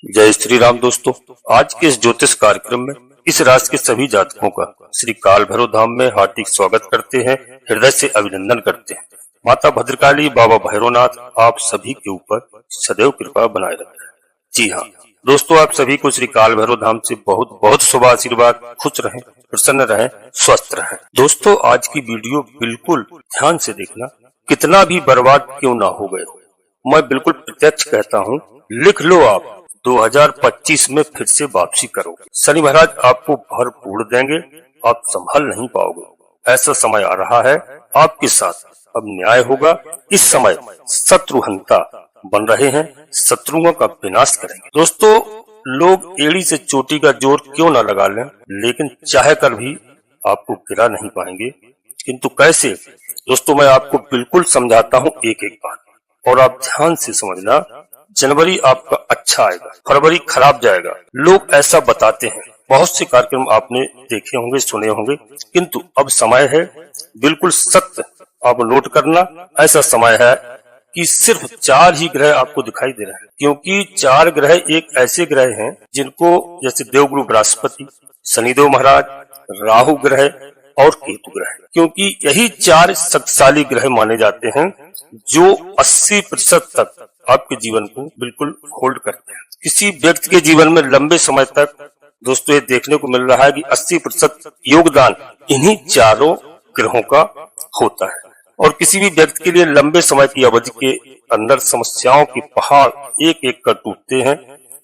जय श्री राम दोस्तों। आज के इस ज्योतिष कार्यक्रम में इस राशि के सभी जातकों का श्री काल भैरव धाम में हार्दिक स्वागत करते हैं, हृदय से अभिनंदन करते हैं। माता भद्रकाली, बाबा भैरवनाथ आप सभी के ऊपर सदैव कृपा बनाए रखें। जी हाँ दोस्तों, आप सभी को श्री काल भैरव धाम से बहुत बहुत शुभ आशीर्वाद। खुश रहें, प्रसन्न रहें, स्वस्थ रहें। दोस्तों, आज की वीडियो बिल्कुल ध्यान से देखना, कितना भी बर्बाद क्यों ना हो गए हो। मैं बिल्कुल प्रत्यक्ष कहता हूँ, लिख लो आप 2025 में फिर से वापसी करोगे। शनि महाराज आपको भरपूर देंगे, आप संभाल नहीं पाओगे। ऐसा समय आ रहा है आपके साथ, अब न्याय होगा। इस समय शत्रुहंता बन रहे हैं, शत्रुओं का विनाश करेंगे। दोस्तों, लोग एड़ी से चोटी का जोर क्यों न लगा लें, लेकिन चाह कर भी आपको गिरा नहीं पाएंगे। किंतु कैसे? दोस्तों, मैं आपको बिल्कुल समझाता हूँ एक एक बात, और आप ध्यान से समझना। जनवरी आपका अच्छा आएगा, फरवरी खराब जाएगा। लोग ऐसा बताते हैं, बहुत से कार्यक्रम आपने देखे होंगे, सुने होंगे, किंतु अब समय है बिल्कुल सत्य आप नोट करना। ऐसा समय है कि सिर्फ 4 ही ग्रह आपको दिखाई दे रहे हैं, क्योंकि 4 ग्रह एक ऐसे ग्रह हैं जिनको, जैसे देवगुरु बृहस्पति, शनिदेव महाराज, राहु ग्रह और केतु ग्रह, क्योंकि यही 4 शक्तिशाली ग्रह माने जाते हैं जो 80% तक आपके जीवन को बिल्कुल होल्ड करते हैं। किसी व्यक्ति के जीवन में लंबे समय तक दोस्तों ये देखने को मिल रहा है कि 80% योगदान इन्हीं 4 ग्रहों का होता है। और किसी भी व्यक्ति के लिए लंबे समय की अवधि के अंदर समस्याओं के पहाड़ एक एक कर टूटते हैं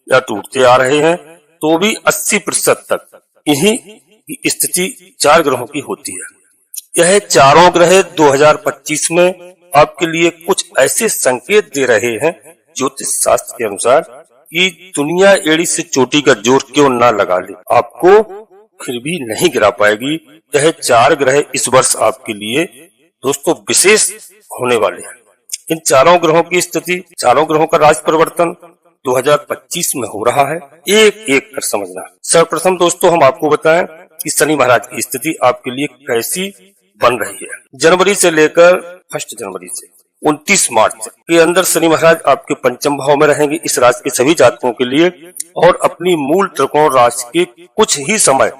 या टूटते आ रहे हैं, तो भी 80% तक इन्हीं की स्थिति 4 ग्रहों की होती है। यह 4 ग्रह 2025 में आपके लिए कुछ ऐसे संकेत दे रहे हैं ज्योतिष शास्त्र के अनुसार कि दुनिया एड़ी से चोटी का जोर क्यों ना लगा ले, आपको फिर भी नहीं गिरा पाएगी। यह 4 ग्रह इस वर्ष आपके लिए दोस्तों विशेष होने वाले हैं। इन 4 ग्रहों की स्थिति, 4 ग्रहों का राशि परिवर्तन 2025 में हो रहा है। एक एक कर समझना। सर्वप्रथम दोस्तों हम आपको बताएं कि शनि महाराज की स्थिति आपके लिए कैसी बन रही है। जनवरी से लेकर 1 जनवरी से 29 मार्च के अंदर शनि महाराज आपके पंचम भाव में रहेंगे इस राशि के सभी जातकों के लिए। और अपनी मूल त्रिकोण राशि के कुछ ही समय,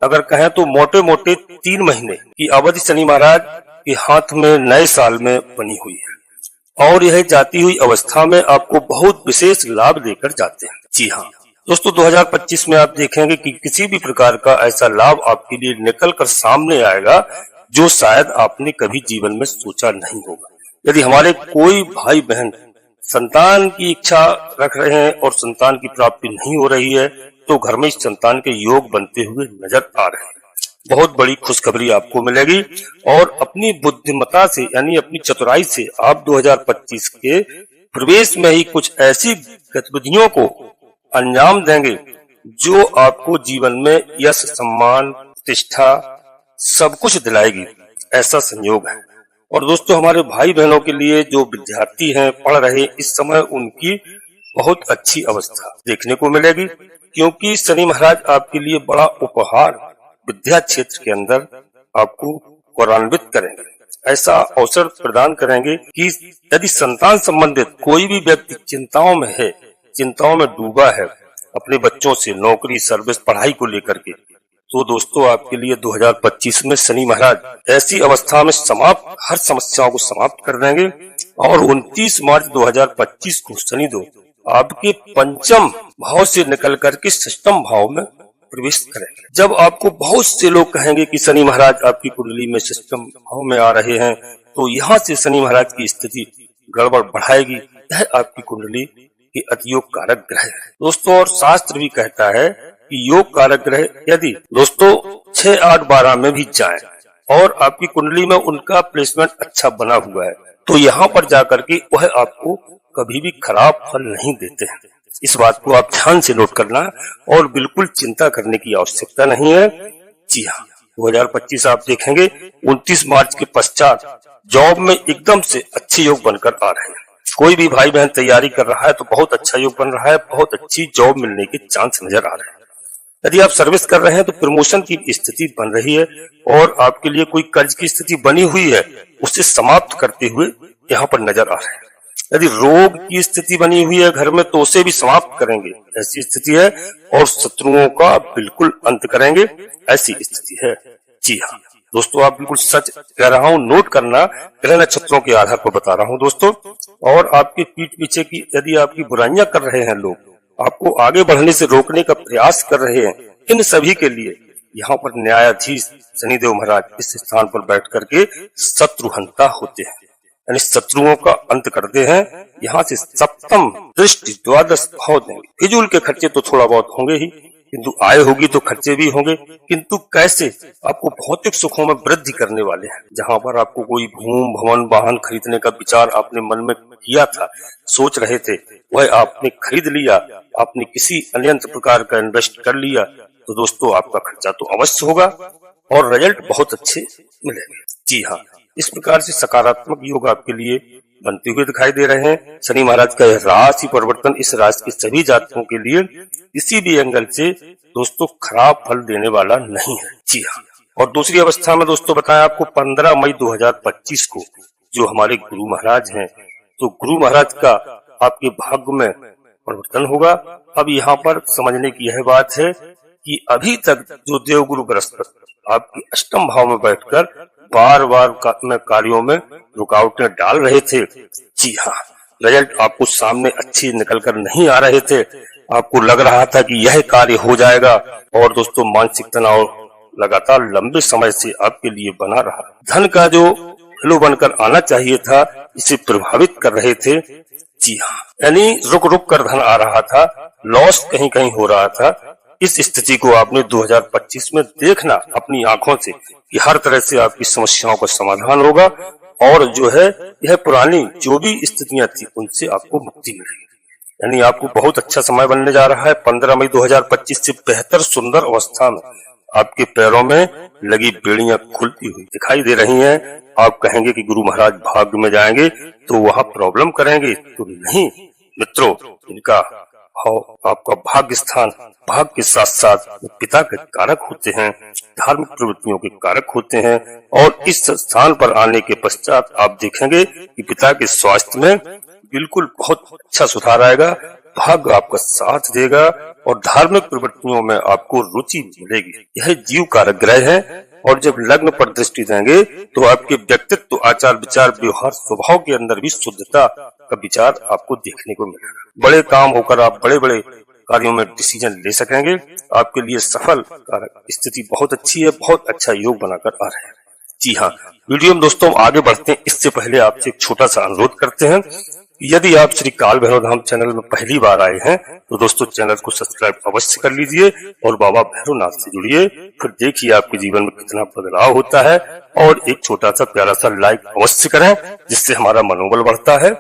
अगर कहें तो मोटे मोटे 3 महीने की अवधि शनि महाराज के हाथ में नए साल में बनी हुई है, और यह जाती हुई अवस्था में आपको बहुत विशेष लाभ देकर जाते हैं। जी हाँ दोस्तों, 2025 में आप देखेंगे कि किसी भी प्रकार का ऐसा लाभ आपके लिए निकल कर सामने आएगा जो शायद आपने कभी जीवन में सोचा नहीं होगा। यदि हमारे कोई भाई बहन संतान की इच्छा रख रहे हैं और संतान की प्राप्ति नहीं हो रही है, तो घर में इस संतान के योग बनते हुए नजर आ रहे हैं। बहुत बड़ी खुशखबरी आपको मिलेगी, और अपनी बुद्धिमता से यानी अपनी चतुराई से आप 2025 के प्रवेश में ही कुछ ऐसी गतिविधियों को अंजाम देंगे जो आपको जीवन में यश, सम्मान, प्रतिष्ठा सब कुछ दिलाएगी। ऐसा संयोग है। और दोस्तों, हमारे भाई बहनों के लिए जो विद्यार्थी हैं, पढ़ रहे, इस समय उनकी बहुत अच्छी अवस्था देखने को मिलेगी, क्योंकि शनि महाराज आपके लिए बड़ा उपहार विद्या क्षेत्र के अंदर आपको गौरवान्वित करेंगे। ऐसा अवसर प्रदान करेंगे कि यदि संतान संबंधित कोई भी व्यक्ति चिंताओं में है, चिंताओं में डूबा है अपने बच्चों से, नौकरी, सर्विस, पढ़ाई को लेकर के, तो दोस्तों आपके लिए 2025 में शनि महाराज ऐसी अवस्था में समाप्त हर समस्याओं को समाप्त कर देंगे। और 29 मार्च 2025 को शनिदेव आपके पंचम भाव से निकल करके षष्ठम भाव में प्रवेश करेंगे। जब आपको बहुत से लोग कहेंगे कि शनि महाराज आपकी कुंडली में षष्ठम भाव में आ रहे हैं, तो यहाँ से शनि महाराज की स्थिति गड़बड़ बढ़ाएगी। यह आपकी कुंडली की अतियोग कारक ग्रह है दोस्तों। और शास्त्र भी कहता है कि योग कारक ग्रह यदि दोस्तों 6, 8, 12 में भी जाएं और आपकी कुंडली में उनका प्लेसमेंट अच्छा बना हुआ है, तो यहाँ पर जाकर के वह आपको कभी भी खराब फल नहीं देते हैं। इस बात को आप ध्यान से नोट करना, और बिल्कुल चिंता करने की आवश्यकता नहीं है। जी हाँ, 2025 आप देखेंगे 29 मार्च के पश्चात जॉब में एकदम से अच्छे योग बनकर आ रहे हैं। कोई भी भाई बहन तैयारी कर रहा है तो बहुत अच्छा योग बन रहा है, बहुत अच्छी जॉब मिलने के चांस नजर आ रहे हैं। यदि आप सर्विस कर रहे हैं तो प्रमोशन की स्थिति बन रही है, और आपके लिए कोई कर्ज की स्थिति बनी हुई है उसे समाप्त करते हुए यहाँ पर नजर आ रहे हैं। यदि रोग की स्थिति बनी हुई है घर में तो उसे भी समाप्त करेंगे, ऐसी स्थिति है। और शत्रुओं का बिल्कुल अंत करेंगे, ऐसी स्थिति है। जी हाँ दोस्तों, आप बिल्कुल सच कह रहा हूँ। नोट करना, ग्रह नक्षत्रों के आधार पर बता रहा हूँ दोस्तों। और आपके पीठ पीछे की यदि आपकी बुराइयां कर रहे हैं लोग, आपको आगे बढ़ने से रोकने का प्रयास कर रहे हैं, इन सभी के लिए यहाँ पर न्यायाधीश शनिदेव महाराज इस स्थान पर बैठ करके शत्रुहंता होते हैं, यानी शत्रुओं का अंत करते हैं। यहाँ से सप्तम दृष्टि द्वादश भाव देंगे। फिजूल के खर्चे तो थोड़ा बहुत होंगे ही, किंतु आय होगी तो खर्चे भी होंगे। किंतु कैसे? आपको भौतिक सुखों में वृद्धि करने वाले हैं। जहाँ पर आपको कोई भूमि भवन वाहन खरीदने का विचार आपने मन में किया था, सोच रहे थे, वह आपने खरीद लिया, आपने किसी अन्य प्रकार का इन्वेस्ट कर लिया, तो दोस्तों आपका खर्चा तो अवश्य होगा और रिजल्ट बहुत अच्छे मिलेंगे। जी हाँ, इस प्रकार से सकारात्मक योग आपके लिए बनते हुए दिखाई दे रहे हैं। शनि महाराज का यह राशि परिवर्तन इस राशि के सभी जातकों के लिए किसी भी एंगल से दोस्तों खराब फल देने वाला नहीं है। जी हाँ, और दूसरी अवस्था में दोस्तों बताया आपको 15 मई 2025 को जो हमारे गुरु महाराज हैं, तो गुरु महाराज का आपके भाग्य में परिवर्तन होगा। अब यहाँ पर समझने की यह बात है कि अभी तक जो देवगुरु बृहस्पति आपके अष्टम भाव में बैठकर बार बार कार्यों में रुकावटें डाल रहे थे, जी हाँ, रिजल्ट आपको सामने अच्छे निकल कर नहीं आ रहे थे। आपको लग रहा था कि यह कार्य हो जाएगा, और दोस्तों मानसिक तनाव लगातार लंबे समय से आपके लिए बना रहा। धन का जो फ्लो बनकर आना चाहिए था, इसे प्रभावित कर रहे थे। जी हाँ, यानी रुक रुक कर धन आ रहा था, लॉस कहीं कहीं हो रहा था। इस स्थिति को आपने 2025 में देखना अपनी आंखों से कि हर तरह से आपकी समस्याओं का समाधान होगा, और जो है यह पुरानी जो भी स्थितियां थी उनसे आपको मुक्ति मिलेगी। यानी आपको बहुत अच्छा समय बनने जा रहा है। 15 मई 2025 से बेहतर सुंदर अवस्था में आपके पैरों में लगी बेड़ियां खुलती हुई दिखाई दे रही हैं। आप कहेंगे कि गुरु महाराज भाग्य में जाएंगे तो वहां प्रॉब्लम करेंगे, तो नहीं मित्रों, इनका आपका भाग्य स्थान, भाग्य के साथ साथ पिता के कारक होते हैं, धार्मिक प्रवृत्तियों के कारक होते हैं। और इस स्थान पर आने के पश्चात आप देखेंगे कि पिता के स्वास्थ्य में बिल्कुल बहुत अच्छा सुधार आएगा, भाग्य आपका साथ देगा और धार्मिक प्रवृत्तियों में आपको रुचि मिलेगी। यह जीव कारक ग्रह है, और जब लग्न पर दृष्टि देंगे तो आपके व्यक्तित्व, आचार विचार, व्यवहार, स्वभाव के अंदर भी शुद्धता का विचार आपको देखने को मिलेगा। बड़े काम होकर आप बड़े बड़े कार्यों में डिसीजन ले सकेंगे। आपके लिए सफल कारक स्थिति बहुत अच्छी है, बहुत अच्छा योग बनाकर आ रहे हैं। जी हाँ, वीडियो में दोस्तों आगे बढ़ते हैं, इससे पहले आपसे एक छोटा सा अनुरोध करते हैं। यदि आप श्री काल भैरव धाम चैनल में पहली बार आए हैं तो दोस्तों चैनल को सब्सक्राइब अवश्य कर लीजिए और बाबा भैरवनाथ से जुड़िए। फिर देखिए आपके जीवन में कितना बदलाव होता है, और एक छोटा सा प्यारा सा लाइक अवश्य करें, जिससे हमारा मनोबल बढ़ता है।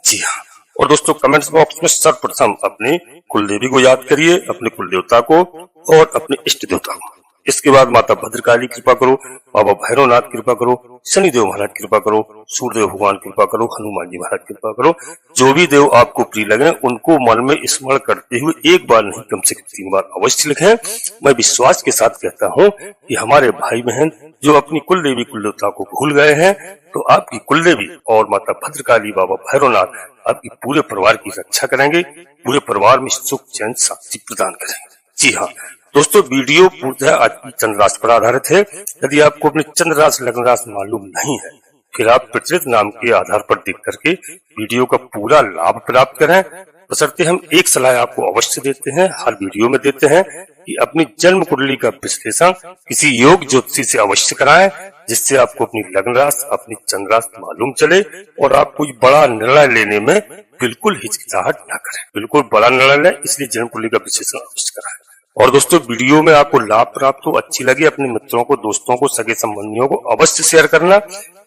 जी हाँ, और दोस्तों कमेंट्स बॉक्स में सर्वप्रथम अपने कुल देवी को याद करिए, अपने कुल देवता को और अपने इष्ट देवता को। इसके बाद माता भद्रकाली कृपा करो, बाबा भैरवनाथ कृपा करो, शनिदेव महाराज कृपा करो, सूर्यदेव भगवान कृपा करो, हनुमान जी महाराज कृपा करो। जो भी देव आपको प्रिय लगे उनको मन में स्मरण करते हुए एक बार नहीं कम से कम 3 बार अवश्य लिखें। मैं विश्वास के साथ कहता हूँ कि हमारे भाई बहन जो अपनी कुल देवी कुल देवता को भूल गए हैं, तो आपकी कुल देवी और माता भद्रकाली, बाबा भैरवनाथ आपकी पूरे परिवार की रक्षा करेंगे, पूरे परिवार में सुख चैन शांति प्रदान करेंगे। जी हाँ दोस्तों, वीडियो पूर्णतः आज की चंद्र राशि पर आधारित है। यदि आपको अपनी चंद्र राशि लग्न राशि मालूम नहीं है, फिर आप प्रचलित नाम के आधार पर देख करके वीडियो का पूरा लाभ प्राप्त करें। बशर्ते हम एक सलाह आपको अवश्य देते हैं, हर वीडियो में देते हैं कि अपनी जन्म कुंडली का विश्लेषण किसी योग ज्योतिषी से अवश्य कराएं, जिससे आपको अपनी लग्न राशि, अपनी चंद्र राशि मालूम चले और आप कोई बड़ा निर्णय लेने में बिल्कुल हिचकिचाहट न करें। बिल्कुल बड़ा निर्णय लें, इसलिए जन्म कुंडली का विश्लेषण अवश्य कराएं। और दोस्तों वीडियो में आपको लाभ प्राप्त हो, अच्छी लगे, अपने मित्रों को, दोस्तों को, सगे संबंधियों को अवश्य शेयर करना,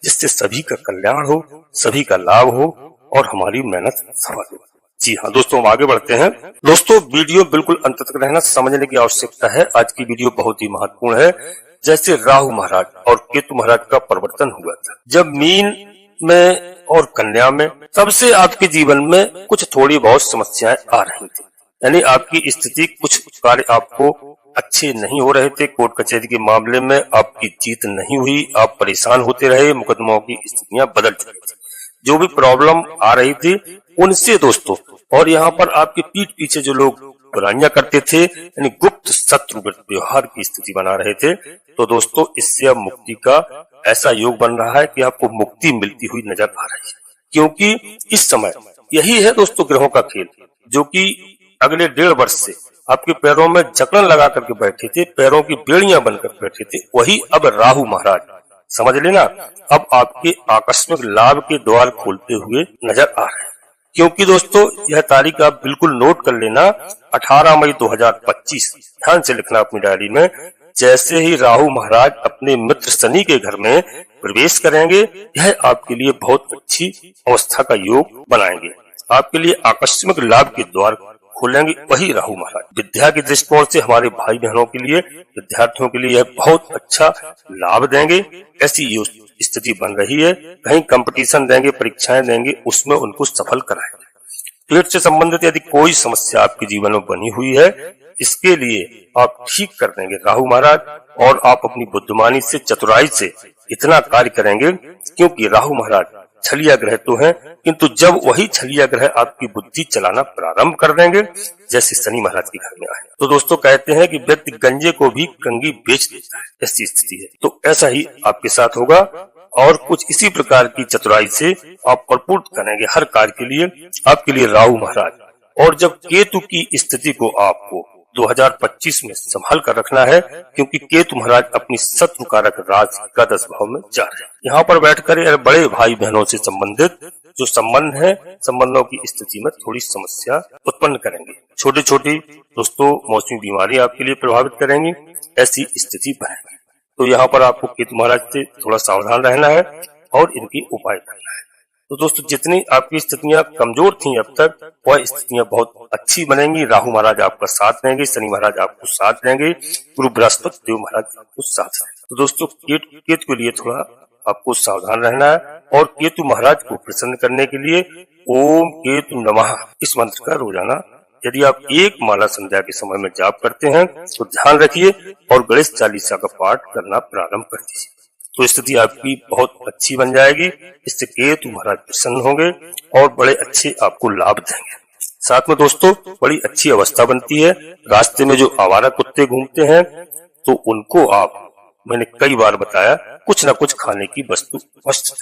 जिससे सभी का कल्याण हो, सभी का लाभ हो और हमारी मेहनत सफल हो। जी हाँ दोस्तों, हम आगे बढ़ते हैं। दोस्तों वीडियो बिल्कुल अंत तक रहना, समझने की आवश्यकता है। आज की वीडियो बहुत ही महत्वपूर्ण है। जैसे राहु महाराज और केतु महाराज का परिवर्तन हुआ था जब मीन में और कन्या में, तब से आपके जीवन में कुछ थोड़ी बहुत समस्याएं आ रही थी। यानी आपकी स्थिति, कुछ कार्य आपको अच्छे नहीं हो रहे थे, कोर्ट कचहरी के मामले में आपकी जीत नहीं हुई, आप परेशान होते रहे, मुकदमों की स्थितियां बदल चुकी थी। जो भी प्रॉब्लम आ रही थी उनसे दोस्तों, और यहाँ पर आपके पीठ पीछे जो लोग बुराइयां करते थे यानी गुप्त शत्रु व्यवहार की स्थिति बना रहे थे, तो दोस्तों इससे अब मुक्ति का ऐसा योग बन रहा है कि आपको मुक्ति मिलती हुई नजर आ रही है। क्योंकि इस समय यही है दोस्तों ग्रहों का खेल, जो कि अगले 1.5 वर्ष से आपके पैरों में जकड़न लगा करके बैठे थे, पैरों की बेड़ियां बनकर बैठे थे, वही अब राहु महाराज समझ लेना अब आपके आकस्मिक लाभ के द्वार खोलते हुए नजर आ रहे हैं। क्योंकि दोस्तों यह तारीख आप बिल्कुल नोट कर लेना, 18 मई 2025, ध्यान से लिखना अपनी डायरी में। जैसे ही राहु महाराज अपने मित्र शनि के घर में प्रवेश करेंगे, यह आपके लिए बहुत अच्छी अवस्था का योग बनाएंगे, आपके लिए आकस्मिक लाभ के द्वार खोलेंगे वही राहु महाराज। विद्या के दृष्टिकोण से हमारे भाई बहनों के लिए, विद्यार्थियों के लिए यह बहुत अच्छा लाभ देंगे, ऐसी स्थिति बन रही है। कहीं कंपटीशन देंगे, परीक्षाएं देंगे, उसमें उनको सफल कराएंगे। पेट से संबंधित यदि कोई समस्या आपके जीवन में बनी हुई है, इसके लिए आप ठीक कर देंगे राहु महाराज, और आप अपनी बुद्धिमानी से, चतुराई से इतना कार्य करेंगे, क्योंकि राहु महाराज छलिया ग्रह तो हैं, किंतु जब वही छलिया ग्रह आपकी बुद्धि चलाना प्रारंभ कर देंगे, जैसे शनि महाराज के घर में आए, तो दोस्तों कहते हैं कि व्यक्ति गंजे को भी कंगी बेच देता है, ऐसी स्थिति है। तो ऐसा ही आपके साथ होगा, और कुछ इसी प्रकार की चतुराई से आप प्रपूर्त करेंगे हर कार्य के लिए, आपके लिए राहु महाराज। और जब केतु की स्थिति को आपको 2025 में संभाल कर रखना है, क्योंकि केतु महाराज अपनी शत्रु कारक राज एकादश भाव में जा रहे हैं। यहाँ पर बैठकर बड़े भाई बहनों से संबंधित जो संबंध है, संबंधों की स्थिति में थोड़ी समस्या उत्पन्न करेंगे। छोटी छोटी दोस्तों मौसमी बीमारी आपके लिए प्रभावित करेंगी, ऐसी स्थिति बनेगी। तो यहाँ पर आपको केतु महाराज से थोड़ा सावधान रहना है और इनकी उपाय करना है। तो दोस्तों जितनी आपकी स्थितियां कमजोर थी अब तक, वह स्थितियां बहुत अच्छी बनेंगी। राहु महाराज आपका साथ देंगे, शनि महाराज आपको साथ देंगे, गुरु बृहस्पति देव महाराज आपको साथ देंगे। तो दोस्तों केतु के लिए थोड़ा आपको सावधान रहना है, और केतु महाराज को प्रसन्न करने के लिए ओम केतु नमः इस मंत्र का रोजाना यदि आप एक माला संध्या के समय में जाप करते हैं तो ध्यान रखिए, और गणेश चालीसा का पाठ करना प्रारंभ कर दीजिए, तो स्थिति आपकी बहुत अच्छी बन जाएगी। इससे केतु महाराज प्रसन्न होंगे और बड़े अच्छे आपको लाभ देंगे। साथ में दोस्तों बड़ी अच्छी अवस्था बनती है। रास्ते में जो आवारा कुत्ते घूमते हैं, तो उनको आप, मैंने कई बार बताया, कुछ न कुछ खाने की वस्तु अवश्य,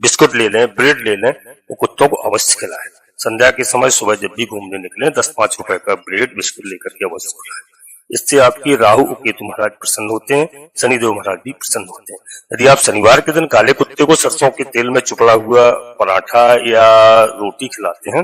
बिस्कुट ले लें, ब्रेड ले लें, वो कुत्तों को अवश्य खिलाएं। संध्या के समय सुबह जब भी घूमने निकले 10-5 रुपए का ब्रेड बिस्कुट लेकर के अवश्य खिलाएं। इससे आपके राहु और केतु महाराज प्रसन्न होते हैं, शनिदेव महाराज भी प्रसन्न होते हैं। यदि आप शनिवार के दिन काले कुत्ते को सरसों के तेल में चुपड़ा हुआ पराठा या रोटी खिलाते हैं,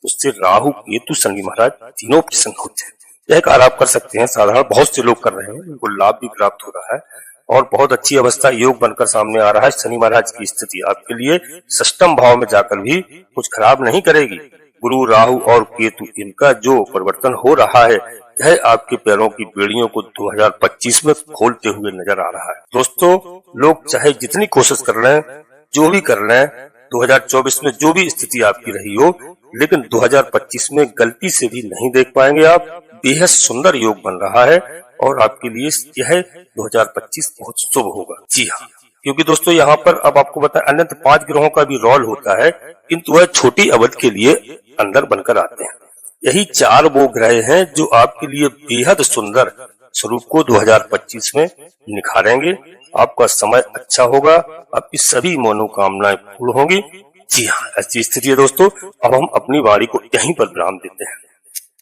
उससे राहु केतु शनि महाराज तीनों प्रसन्न होते हैं। यह कार्य आप कर सकते हैं, साधारण बहुत से लोग कर रहे हैं, उनको लाभ भी प्राप्त हो रहा है और बहुत अच्छी अवस्था योग बनकर सामने आ रहा है। शनि महाराज की स्थिति आपके लिए षष्ठम भाव में जाकर भी कुछ खराब नहीं करेगी। गुरु, राहु और केतु, इनका जो परिवर्तन हो रहा है, यह आपके पैरों की बेड़ियों को 2025 में खोलते हुए नजर आ रहा है। दोस्तों लोग चाहे जितनी कोशिश कर रहे हैं, जो भी कर रहे हैं, 2024 में जो भी स्थिति आपकी रही हो, लेकिन 2025 में गलती से भी नहीं देख पाएंगे आप। बेहद सुंदर योग बन रहा है और आपके लिए यह 2025 बहुत शुभ होगा। जी हाँ, क्योंकि दोस्तों यहाँ पर अब आपको बताया अनंत 5 ग्रहों का भी रोल होता है, किंतु वह छोटी अवधि के लिए अंदर बनकर आते हैं। यही 4 वो ग्रह हैं जो आपके लिए बेहद सुंदर स्वरूप को 2025 में निखारेंगे। आपका समय अच्छा होगा, आपकी सभी मनोकामनाएं पूर्ण होंगी। जी हाँ, ऐसी स्थिति है दोस्तों। अब हम अपनी वाणी को यहीं पर विराम देते हैं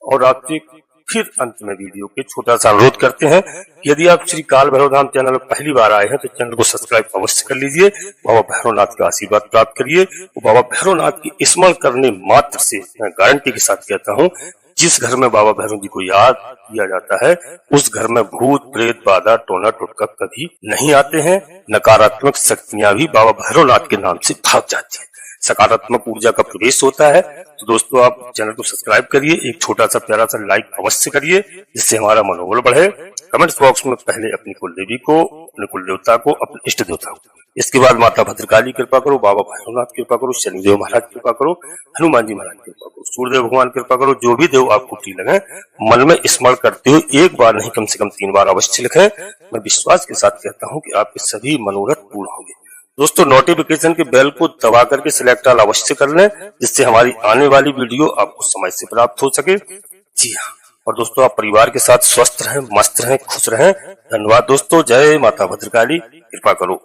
और आपसे फिर अंत में वीडियो के छोटा सा अनुरोध करते हैं, यदि आप श्री काल भैरव धाम चैनल में पहली बार आए हैं तो चैनल को सब्सक्राइब अवश्य कर लीजिए। बाबा भैरवनाथ का आशीर्वाद प्राप्त करिए। बाबा भैरवनाथ की स्मरण करने मात्र से मैं गारंटी के साथ कहता हूँ, जिस घर में बाबा भैरव जी को याद किया जाता है, उस घर में भूत प्रेत बाधा टोना टोटका कभी नहीं आते हैं। नकारात्मक शक्तियां भी बाबा भैरवनाथ के नाम से भाग जाती है, सकारात्मक ऊर्जा का प्रवेश होता है। तो दोस्तों आप चैनल को सब्सक्राइब करिए, एक छोटा सा प्यारा सा लाइक अवश्य करिए, जिससे हमारा मनोबल बढ़े। कमेंट्स बॉक्स में पहले अपनी कुल देवी को, अपने कुल देवता को, अपने इष्ट देवता को, इसके बाद माता भद्रकाली कृपा करो, बाबा भैरवनाथ कृपा करो, शनिदेव महाराज कृपा करो, हनुमान जी महाराज कृपा करो, सूर्यदेव भगवान कृपा करो। जो भी देव आपको ठीक लगे, मन में स्मरण करते हुए एक बार नहीं कम से कम 3 बार अवश्य लिखें। मैं विश्वास के साथ कहता हूँ कि आपके सभी मनोरथ पूर्ण होंगे। दोस्तों नोटिफिकेशन के बेल को दबा करके सिलेक्ट ऑल अवश्य कर लें, जिससे हमारी आने वाली वीडियो आपको समय से प्राप्त हो सके। जी हाँ, और दोस्तों आप परिवार के साथ स्वस्थ रहें, मस्त रहें, खुश रहें। धन्यवाद दोस्तों। जय माता भद्रकाली, कृपा करो।